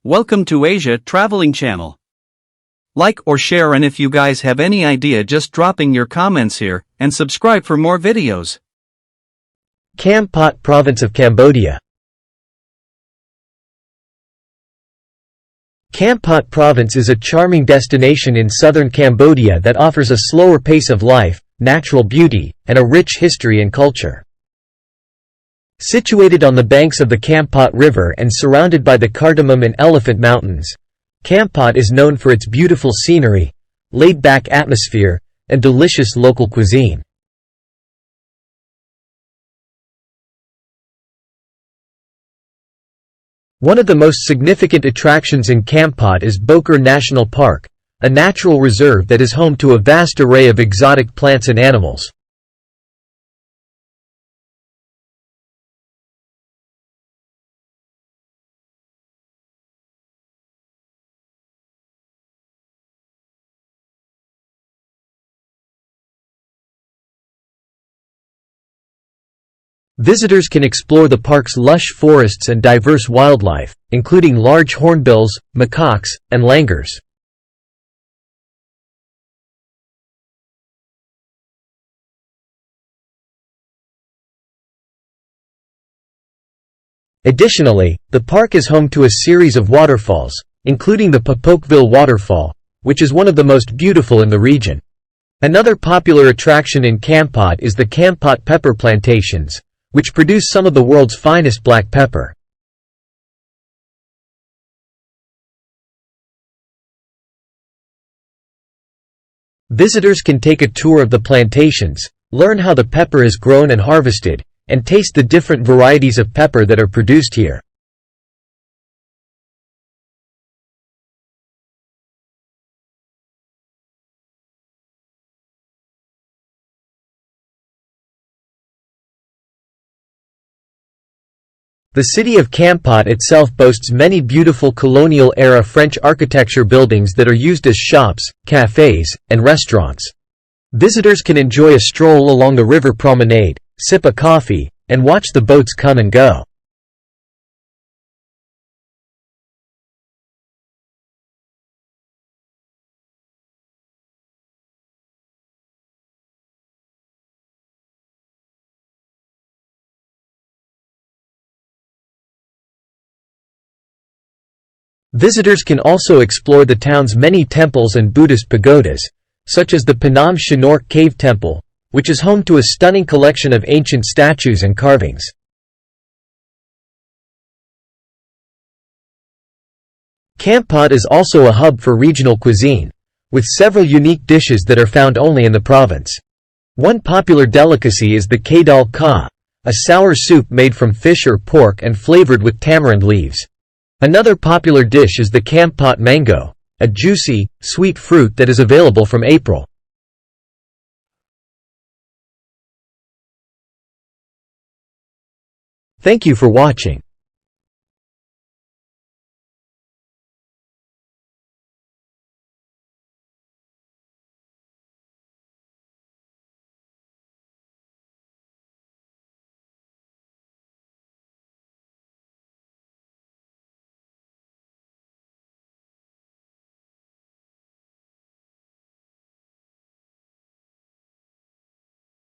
Welcome to Asia Traveling Channel. Like or share, and if you guys have any idea, just dropping your comments here, and subscribe for more videos. Kampot Province of Cambodia. Kampot Province is a charming destination in southern Cambodia that offers a slower pace of life, natural beauty, and a rich history and culture. Situated on the banks of the Kampot River and surrounded by the Cardamom and Elephant Mountains, Kampot is known for its beautiful scenery, laid-back atmosphere, and delicious local cuisine. One of the most significant attractions in Kampot is Bokor National Park, a natural reserve that is home to a vast array of exotic plants and animals. Visitors can explore the park's lush forests and diverse wildlife, including large hornbills, macaques, and langurs. Additionally, the park is home to a series of waterfalls, including the Papokville Waterfall, which is one of the most beautiful in the region. Another popular attraction in Kampot is the Kampot pepper plantations, which produce some of the world's finest black pepper. Visitors can take a tour of the plantations, learn how the pepper is grown and harvested, and taste the different varieties of pepper that are produced here. The city of Kampot itself boasts many beautiful colonial-era French architecture buildings that are used as shops, cafes, and restaurants. Visitors can enjoy a stroll along the river promenade, sip a coffee, and watch the boats come and go. Visitors can also explore the town's many temples and Buddhist pagodas, such as the Phnom Shinork Cave Temple, which is home to a stunning collection of ancient statues and carvings. Kampot is also a hub for regional cuisine, with several unique dishes that are found only in the province. One popular delicacy is the Kadal Ka, a sour soup made from fish or pork and flavored with tamarind leaves. Another popular dish is the Kampot mango, a juicy, sweet fruit that is available from April. Thank you for watching.